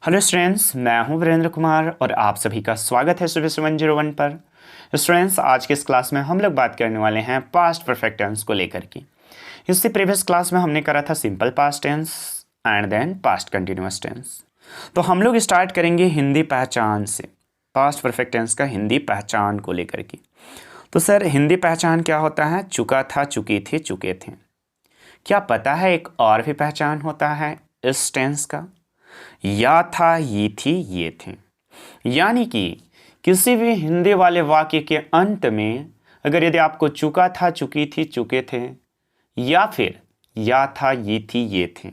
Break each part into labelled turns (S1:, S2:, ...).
S1: Hello students, मैं हूं वीरेंद्र कुमार और आप सभी का स्वागत है सुबह 101 पर। स्टूडेंट्स, आज के इस क्लास में हम लोग बात करने वाले हैं पास्ट परफेक्ट टेंस को लेकर के। इससे प्रीवियस क्लास में हमने करा था simple past tense and then past continuous tense. तो हम लोग स्टार्ट करेंगे हिंदी पहचान से, पास्ट परफेक्ट टेंस का हिंदी पहचान को लेकर के। तो सर, हिंदी पहचान क्या होता है? चुका था, चुकी थी, चुके थे। क्या पता है एक और भी पहचान होता है इस टेंस का? या था, ये थी, ये थे। यानी कि किसी भी हिंदी वाले वाक्य के अंत में अगर यदि आपको चुका था, चुकी थी, चुके थे, या फिर या था, ये थी, ये थे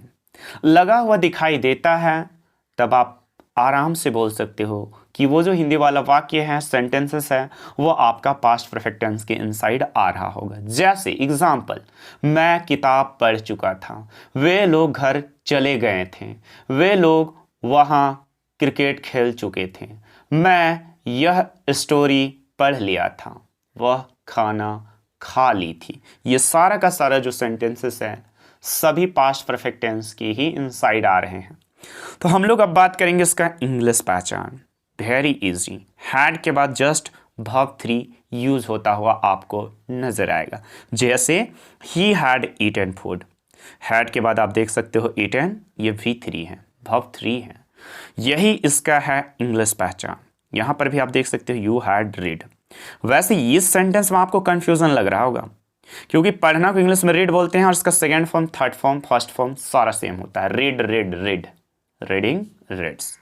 S1: लगा हुआ दिखाई देता है, तब आप आराम से बोल सकते हो कि वो जो हिंदी वाला वाक्य है, सेंटेंसेस है, वो आपका पास्ट परफेक्ट टेंस के इनसाइड आ रहा होगा। जैसे एग्जाम्पल, मैं किताब पढ़ चुका था, वे लोग घर चले गए थे, वे लोग वहाँ क्रिकेट खेल चुके थे, मैं यह स्टोरी पढ़ लिया था, वह खाना खा ली थी। ये सारा का सारा जो सेंटेंसेस है सभी पास्ट परफेक्ट टेंस के ही इनसाइड आ रहे हैं। तो हम लोग अब बात करेंगे इसका इंग्लिश पहचान। वेरी इजी, हैड के बाद जस्ट वर्ब 3 यूज होता हुआ आपको नजर आएगा। जैसे ही हैड ईटन फूड, हैड के बाद आप देख सकते हो ईटन, ये V3 है, वर्ब 3 है। यही इसका है इंग्लिश पहचान। यहां पर भी आप देख सकते हो यू हैड रीड। वैसे इस सेंटेंस में आपको कंफ्यूजन लग रहा होगा, क्योंकि पढ़ना को इंग्लिश में रीड बोलते हैं और इसका second form, third form, first form सारा सेम होता है, read, read, read, reading, reads.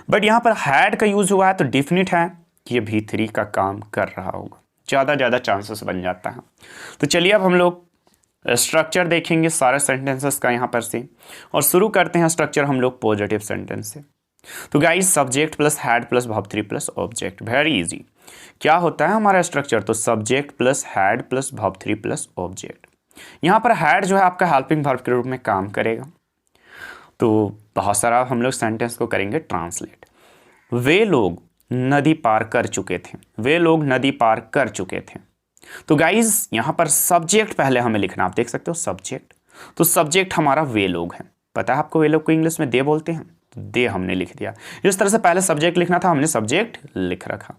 S1: But यहां पर हैड का यूज हुआ है तो डेफिनेट है कि ये V3 का काम कर रहा होगा, ज़्यादा चांसेस बन जाता है। तो चलिए अब हम लोग स्ट्रक्चर देखेंगे सारे सेंटेंसेस का यहाँ पर से, और शुरू करते हैं स्ट्रक्चर हम लोग पॉजिटिव सेंटेंस से। तो guys, subject plus had plus verb 3 plus object, very easy. क्या होता है हमारा स्ट्रक्चर? तो subject plus had plus verb 3 plus object. यहाँ पर हैड जो है आपका हेल्पिंग वर्ब के रूप में काम करेगा। तो बहुत सारा हम लोग सेंटेंस को करेंगे ट्रांसलेट। वे लोग नदी पार कर चुके थे, वे लोग नदी पार कर चुके थे। तो गाइज यहाँ पर सब्जेक्ट पहले हमें लिखना, आप देख सकते हो सब्जेक्ट। तो सब्जेक्ट हमारा वे लोग हैं। पता है आपको वे लोग को इंग्लिश में दे बोलते हैं, तो दे हमने लिख दिया। इस तरह से पहले सब्जेक्ट लिखना था, हमने सब्जेक्ट लिख रखा।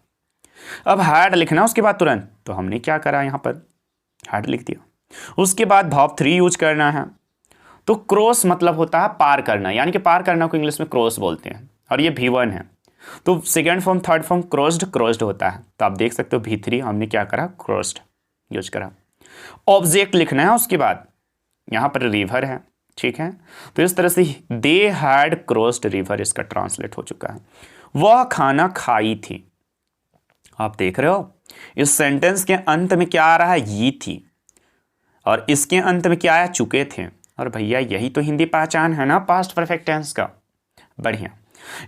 S1: अब हैड लिखना उसके बाद तुरंत, तो हमने क्या करा, यहाँ पर हैड लिख दिया। उसके बाद वर्ब 3 यूज करना है। तो क्रॉस मतलब होता है पार करना, यानी कि पार करना को इंग्लिश में क्रॉस बोलते हैं, और ये V1 है। तो second form, third form crossed, crossed होता है। तो आप देख सकते हो V3 हमने क्या करा, क्रोस्ड यूज करा। ऑब्जेक्ट लिखना है उसके बाद, यहां पर रिवर है, ठीक है। तो इस तरह से दे हैड क्रॉस्ड रिवर इसका ट्रांसलेट हो चुका है। वह खाना खाई थी। आप देख रहे हो इस सेंटेंस के अंत में क्या आ रहा है, ये थी, और इसके अंत में क्या आया, चुके थे। और भैया यही तो हिंदी पहचान है ना पास्ट परफेक्ट टेंस का। बढ़िया,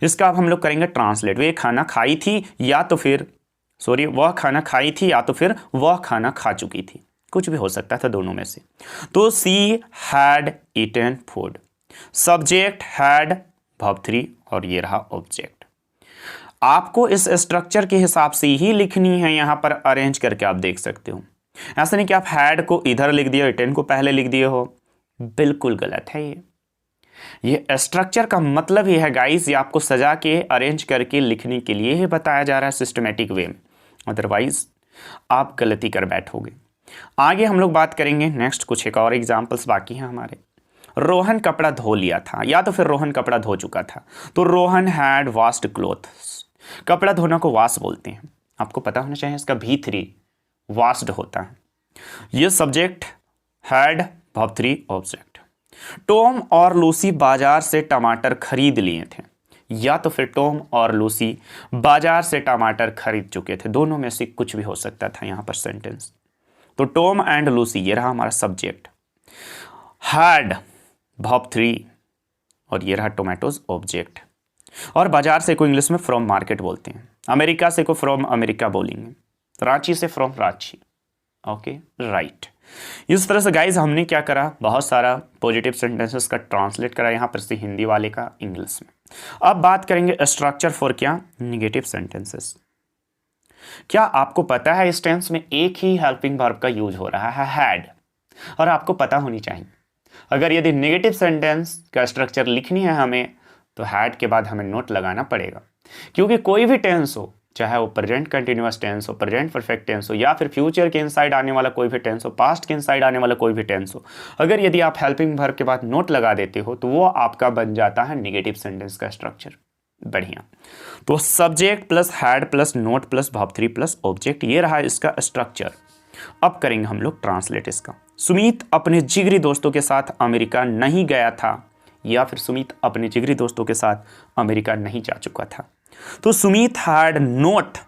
S1: इसका अब हम लोग करेंगे ट्रांसलेट। वे खाना खाई थी, या तो फिर सॉरी, वह खाना खाई थी, या तो फिर वह खाना खा चुकी थी, कुछ भी हो सकता था दोनों में से। तो she had eaten food, subject had, verb 3, और ये रहा ऑब्जेक्ट। आपको इस स्ट्रक्चर के हिसाब से ही लिखनी है, यहां पर अरेंज करके आप देख सकते हो। ऐसा नहीं कि आप हैड को इधर लिख दिए, ईटन को पहले लिख दिए हो, बिल्कुल गलत है ये स्ट्रक्चर का मतलब ही है गाइस, ये आपको सजा के अरेंज करके लिखने के लिए ही बताया जा रहा है सिस्टमेटिक वे में, अदरवाइज आप गलती कर बैठोगे। आगे हम लोग बात करेंगे नेक्स्ट, कुछ एक और एग्जांपल्स बाकी हैं हमारे। रोहन कपड़ा धो लिया था, या तो फिर रोहन कपड़ा धो चुका था। तो रोहन हैड वॉश्ड क्लोथ्स, कपड़ा धोना को वॉश बोलते हैं, आपको पता होना चाहिए। इसका V3 वॉश्ड होता है। ये subject had, verb 3, object. Tom और लूसी बाजार से टमाटर खरीद लिए थे, या तो फिर टॉम और लूसी बाजार से टमाटर खरीद चुके थे, दोनों में से कुछ भी हो सकता था यहां पर सेंटेंस। तो टॉम एंड लूसी ये रहा हमारा सब्जेक्ट, हैड, वर्ब 3, और ये रहा टोमेटोज, ऑब्जेक्ट। और बाजार से को इंग्लिश में फ्रॉम मार्केट बोलते हैं, अमेरिका से को फ्रॉम अमेरिका बोलेंगे, रांची से फ्रॉम रांची, ओके राइट। इस तरह से गाइज हमने क्या करा, बहुत सारा पॉजिटिव सेंटेंसेस का ट्रांसलेट करा यहाँ पर से हिंदी वाले का इंग्लिश में। अब बात करेंगे स्ट्रक्चर फॉर क्या, निगेटिव सेंटेंसेस। क्या आपको पता है इस टेंस में एक ही हेल्पिंग वर्ब का यूज हो रहा है, हैड, और आपको पता होनी चाहिए। अगर यदि नेगेटिव सेंटेंस का स्ट्रक्चर लिखनी है हमें, तो हैड के बाद हमें नोट लगाना पड़ेगा, क्योंकि कोई भी टेंस हो, चाहे वो प्रेजेंट कंटिन्यूअस टेंस हो, प्रेजेंट परफेक्ट टेंस हो, या फिर फ्यूचर के इनसाइड आने वाला कोई भी टेंस हो, पास्ट के इनसाइड आने वाला कोई भी टेंस हो, अगर यदि आप हेल्पिंग वर्ब के बाद नोट लगा देते हो तो वो आपका बन जाता है नेगेटिव सेंटेंस का स्ट्रक्चर। बढ़िया। तो subject plus had plus note plus verb 3 plus object, ये रहा इसका स्ट्रक्चर। अब करेंगे हम लोग ट्रांसलेट इसका। सुमित अपने जिगरी दोस्तों के साथ अमेरिका नहीं गया था, या फिर सुमित अपने जिगरी दोस्तों के साथ अमेरिका नहीं जा चुका था। तो सुमित हैड नोट,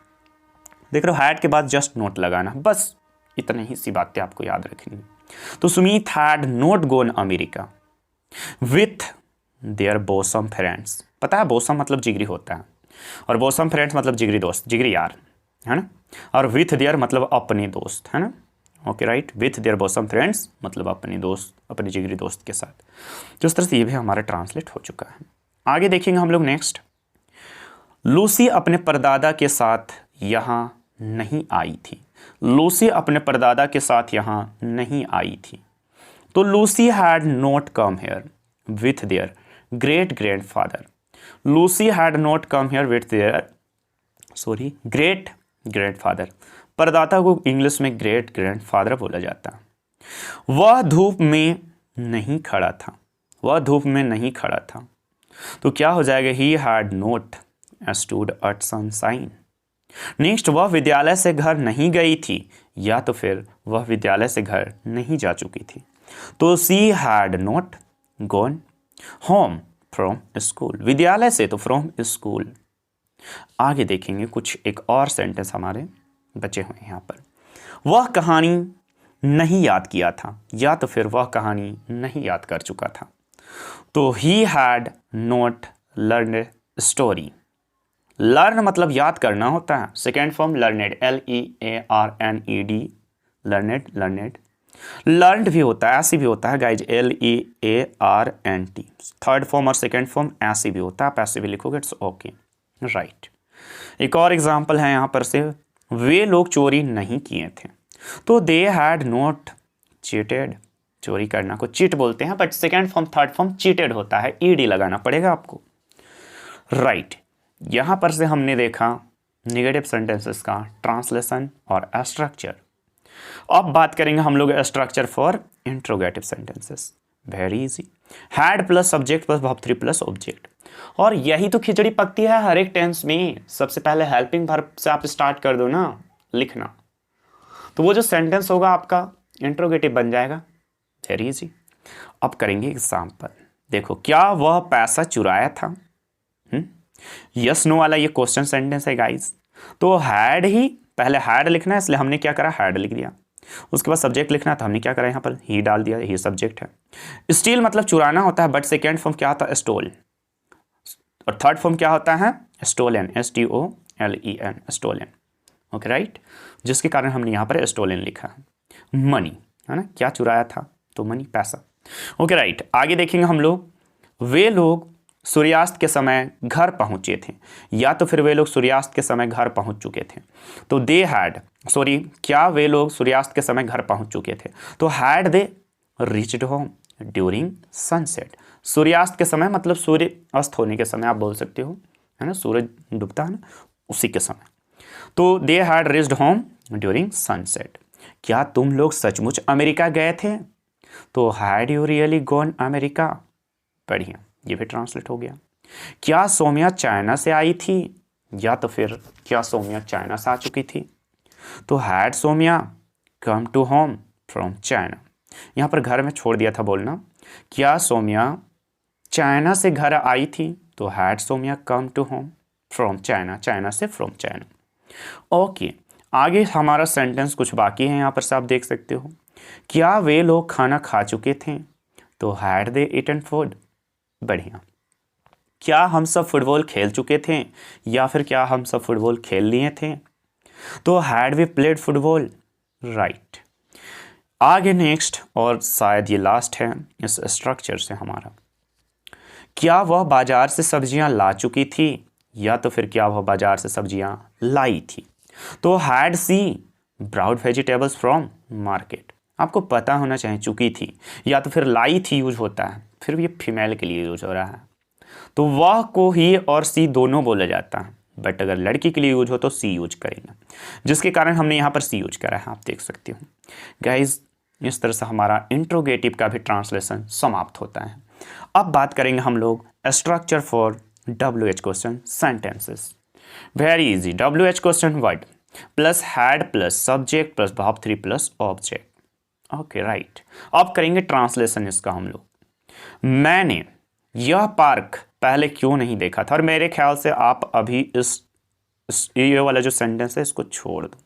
S1: देख रहे हो हैड के बाद जस्ट नोट लगाना, बस इतनी ही सी बातें आपको याद रखनी है। तो Sumit had not gone America with their bosom friends. पता है बोसम मतलब जिगरी होता है, और बोसम फ्रेंड्स मतलब जिगरी दोस्त, जिगरी यार, है ना। और विथ देयर मतलब अपने दोस्त, है ना। Okay right, with their bosom friends मतलब अपने दोस्त, अपने जिगरी दोस्त के साथ। तो इस तरह से ये भी हमारा ट्रांसलेट हो चुका है। आगे देखेंगे हम लोग नेक्स्ट। लूसी अपने परदादा के साथ यहाँ नहीं आई थी। लूसी अपने परदादा के साथ यहाँ नहीं आई थी। तो Lucy had not come here with their great grandfather. Lucy had not come here with their great grandfather. परदादा को इंग्लिश में ग्रेट ग्रैंडफादर बोला जाता है। वह धूप में नहीं खड़ा था, वह धूप में नहीं खड़ा था। तो क्या हो जाएगा, he had not stood at sunshine. Next, वह विद्यालय से घर नहीं गई थी, या तो फिर वह विद्यालय से घर नहीं जा चुकी थी। तो she had not gone home from school. विद्यालय से तो फ्रॉम स्कूल। आगे देखेंगे कुछ एक और सेंटेंस हमारे बचे हुए यहाँ पर। वह कहानी नहीं याद किया था, या तो फिर वह कहानी नहीं याद कर चुका था। तो he had not learn story. Learn मतलब याद करना होता है, second form learned, LEARNED, learned, learned. Learned भी होता है, ऐसी भी होता है गाइज, LEARNT। थर्ड फॉर्म और सेकेंड फॉर्म ऐसी भी होता है, आप ऐसे भी लिखोगे, इट्स ओके राइट। एक और एग्जाम्पल है यहाँ पर से, वे लोग चोरी नहीं किए थे। तो दे हैड नॉट चीटेड। चोरी करना को चीट बोलते हैं, but second form third form cheated होता है, ED लगाना पड़ेगा आपको राइट। यहां पर से हमने देखा नेगेटिव सेंटेंसेस का ट्रांसलेशन और स्ट्रक्चर। अब बात करेंगे हम लोग structure for interrogative sentences. Very easy, had plus subject plus verb 3 plus object. और यही तो खिचड़ी पकती है हर एक टेंस में। सबसे पहले हेल्पिंग वर्ब से आप स्टार्ट कर दो ना लिखना, तो वो जो सेंटेंस होगा आपका इंट्रोगेटिव बन जाएगा। Very easy. अब करेंगे एग्जाम्पल। देखो, क्या वह पैसा चुराया था? यस नो वाला ये क्वेश्चन सेंटेंस है गाइस। तो हैड ही पहले हैड लिखना है, इसलिए हमने क्या करा, हैड लिख दिया। उसके बाद सब्जेक्ट लिखना था, हमने क्या करा, यहाँ पर ही डाल दिया, ये सब्जेक्ट है। स्टील मतलब चुराना होता है, बट सेकेंड फॉर्म क्या होता है, स्टोल। और थर्ड फॉर्म क्या होता है, stolen, STOLEN, stolen. Okay right, जिसके कारण हमने यहाँ पर स्टोलन लिखा है। मनी है ना, क्या चुराया था, तो मनी, पैसा। Okay right. आगे देखेंगे हम लोग, वे लोग सूर्यास्त के समय घर पहुंचे थे, या तो फिर वे लोग सूर्यास्त के समय घर पहुंच चुके थे। तो दे हैड क्या वे लोग सूर्यास्त के समय घर पहुंच चुके थे? तो had they reached home during sunset. सूर्यास्त के समय मतलब सूर्य अस्त होने के समय आप बोल सकते हो, है ना, सूरज डूबता है ना, उसी के समय। तो they had reached home during sunset. क्या तुम लोग सचमुच अमेरिका गए थे? तो had you really gone America. बढ़िया, ये भी ट्रांसलेट हो गया। क्या सौम्या चाइना से आई थी? या तो फिर क्या सौम्या चाइना से आ चुकी थी? तो had Soumya come to home from China. यहाँ पर घर में छोड़ दिया था बोलना। क्या सौम्या चाइना से घर आई थी? तो had Soumya come to home from China, China से फ्रॉम चाइना। ओके, आगे हमारा सेंटेंस कुछ बाकी है, यहाँ पर से आप देख सकते हो। क्या वे लोग खाना खा चुके थे? तो हैड दे ईटन फूड। बढ़िया। क्या हम सब फुटबॉल खेल चुके थे? या फिर क्या हम सब फुटबॉल खेल लिए थे? तो had we played football. Right. आगे नेक्स्ट, और शायद ये लास्ट है इस स्ट्रक्चर से हमारा, क्या वह बाजार से सब्जियां ला चुकी थी? या तो फिर क्या वह बाजार से सब्जियां लाई थी? तो had she brought vegetables from market. आपको पता होना चाहिए चुकी थी, या तो फिर लाई थी यूज होता है, फिर भी ये फीमेल के लिए यूज हो रहा है। तो वह को ही और सी दोनों बोला जाता है, बट अगर लड़की के लिए यूज हो तो सी यूज करेंगे, जिसके कारण हमने यहाँ पर सी यूज करा है, आप देख सकते हो गाइज। इस तरह से हमारा इंट्रोगेटिव का भी ट्रांसलेशन समाप्त होता है। अब बात करेंगे हम लोग structure for WH question sentences. Very easy, WH question word plus had plus subject plus verb 3 plus object. Okay right. अब करेंगे ट्रांसलेशन इसका हम लोग। मैंने यह पार्क पहले क्यों नहीं देखा था, और मेरे ख्याल से आप अभी ये वाला जो सेंटेंस है इसको छोड़ दो,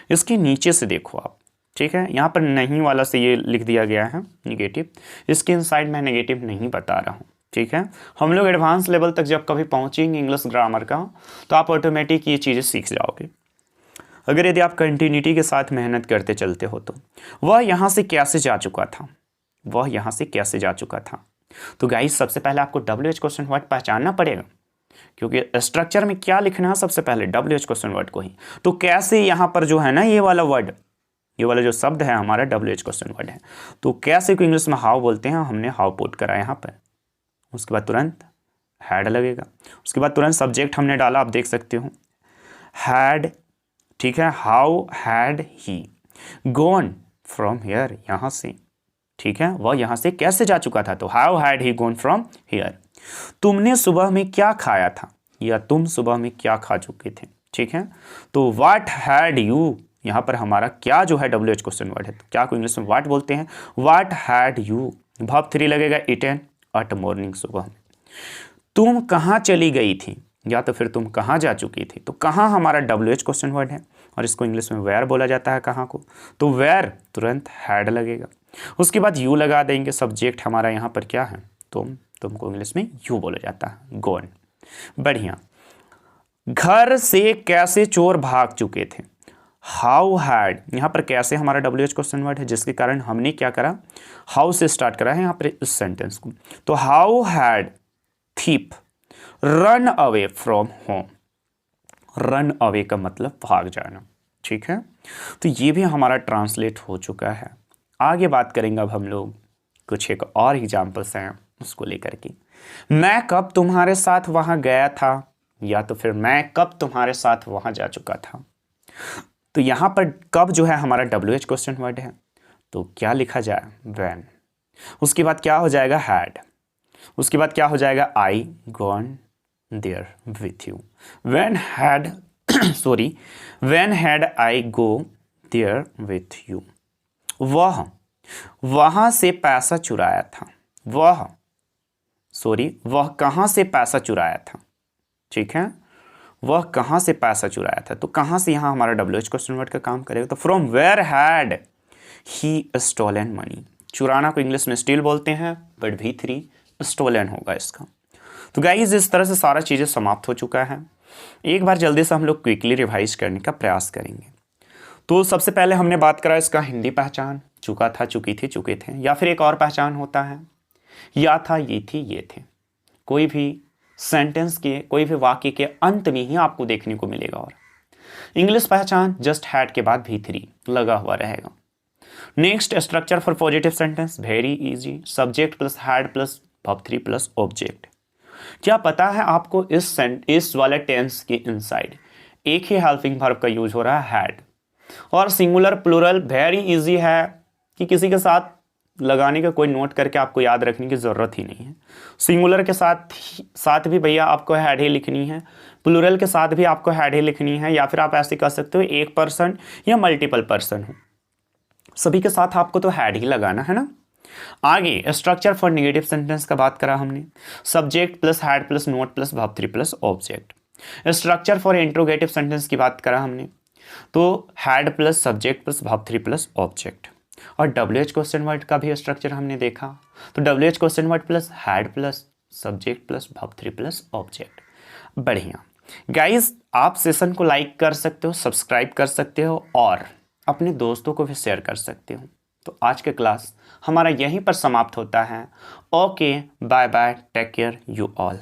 S1: इसके नीचे से देखो आप, ठीक है। यहाँ पर नहीं वाला से ये लिख दिया गया है निगेटिव, इसके इनसाइड मैं नेगेटिव नहीं बता रहा हूँ, ठीक है। हम लोग एडवांस लेवल तक जब कभी पहुँचेंगे इंग्लिश ग्रामर का तो आप ऑटोमेटिक ये चीज़ें सीख जाओगे, अगर यदि आप कंटिन्यूटी के साथ मेहनत करते चलते हो तो। वह यहाँ से कैसे जा चुका था, वह यहाँ से कैसे जा चुका था। तो गाइस सबसे पहले आपको WH क्वेश्चन वर्ड पहचानना पड़ेगा, क्योंकि स्ट्रक्चर में क्या लिखना है सबसे पहले WH क्वेश्चन वर्ड को ही। तो कैसे यहाँ पर जो है ना ये वाला वर्ड, ये वाला जो शब्द है हमारा WH क्वेश्चन वर्ड है, तो कैसे को इंग्लिश में हाउ बोलते हैं, हमने हाउ पुट करा यहाँ पर। उसके बाद तुरंत हैड लगेगा, उसके बाद तुरंत सब्जेक्ट हमने डाला, आप देख सकते हो हैड, ठीक है। How had he gone from here, यहाँ से, ठीक है। वह यहाँ से कैसे जा चुका था, तो how had he gone from here. तुमने सुबह में क्या खाया था, या तुम सुबह में क्या खा चुके थे, ठीक है। तो व्हाट हैड यू, यहाँ पर हमारा क्या जो है WH क्वेश्चन वर्ड है, तो क्या को इंग्लिश में व्हाट बोलते हैं, व्हाट हैड यू। verb 3 लगेगा इटन एट मॉर्निंग, सुबह में। तुम कहाँ चली गई थी, या तो फिर तुम कहाँ जा चुकी थी, तो कहाँ हमारा WH क्वेश्चन वर्ड है, और इसको इंग्लिश में वेयर बोला जाता है कहाँ को, तो वेयर तुरंत हैड लगेगा। उसके बाद यू लगा देंगे, सब्जेक्ट हमारा यहाँ पर क्या है, तुमको इंग्लिश में यू बोला जाता है, गॉन। बढ़िया। घर से कैसे चोर भाग चुके थे, हाउ हैड, यहाँ पर कैसे हमारा WH क्वेश्चन वर्ड है, जिसके कारण हमने क्या करा, हाउ से स्टार्ट करा है यहाँ पर इस सेंटेंस को। तो how had thief run away from home, run away का मतलब भाग जाना, ठीक है। तो ये भी हमारा ट्रांसलेट हो चुका है। आगे बात करेंगे अब हम लोग कुछ एक और एग्जाम्पल्स हैं उसको लेकर के। मैं कब तुम्हारे साथ वहां गया था, या तो फिर मैं कब तुम्हारे साथ वहां जा चुका था। तो यहां पर कब जो है हमारा WH क्वेश्चन वर्ड है, तो क्या लिखा जाए, व्हेन। उसके बाद क्या हो जाएगा, हैड। उसके बाद क्या हो जाएगा, I gone there with you. When had sorry when had I go there with you. वह वहां से पैसा चुराया था, वह कहां से पैसा चुराया था, ठीक है। वह कहां से पैसा चुराया था, तो कहां से यहां हमारा WH क्वेश्चन वर्ड का काम करेगा, तो from where had he stolen money. चुराना को इंग्लिश में स्टील बोलते हैं, बट V3 स्टोलन होगा इसका। तो गाइज इस तरह से सारा चीज़ें समाप्त हो चुका है। एक बार जल्दी से हम लोग क्विकली रिवाइज करने का प्रयास करेंगे। तो सबसे पहले हमने बात करा इसका हिंदी पहचान, चुका था, चुकी थी, चुके थे, या फिर एक और पहचान होता है, या था, ये थी, ये थे। कोई भी सेंटेंस के, कोई भी वाक्य के अंत में ही आपको देखने को मिलेगा। और इंग्लिश पहचान जस्ट हैड के बाद V3 लगा हुआ रहेगा। Next structure for positive sentence, very easy, subject plus had plus verb 3 plus object. क्या पता है आपको इस वाले टेंस के इनसाइड एक ही हेल्पिंग वर्ब का यूज हो रहा है, हैड। और सिंगुलर प्लूरल वेरी इजी है कि किसी के साथ लगाने का कोई नोट करके आपको याद रखने की ज़रूरत ही नहीं है। सिंगुलर के साथ भी भैया आपको हैड ही लिखनी है, प्लूरल के साथ भी आपको हैड ही लिखनी है, या फिर आप ऐसे कर सकते हो एक पर्सन या मल्टीपल पर्सन हो, सभी के साथ आपको तो हैड ही लगाना है ना। आगे स्ट्रक्चर फॉर नेगेटिव सेंटेंस का बात करा हमने, subject plus had plus note plus verb 3 plus object. Structure for interrogative sentence की बात करा हमने, तो had plus subject plus verb 3 plus object. और WH क्वेश्चन वर्ड का भी स्ट्रक्चर हमने देखा, तो WH question word plus had plus subject plus verb 3 plus object. बढ़िया गाइज, आप सेशन को लाइक कर सकते हो, सब्सक्राइब कर सकते हो और अपने दोस्तों को भी शेयर कर सकते हो। तो आज का क्लास हमारा यहीं पर समाप्त होता है। Okay, bye bye, take care you all.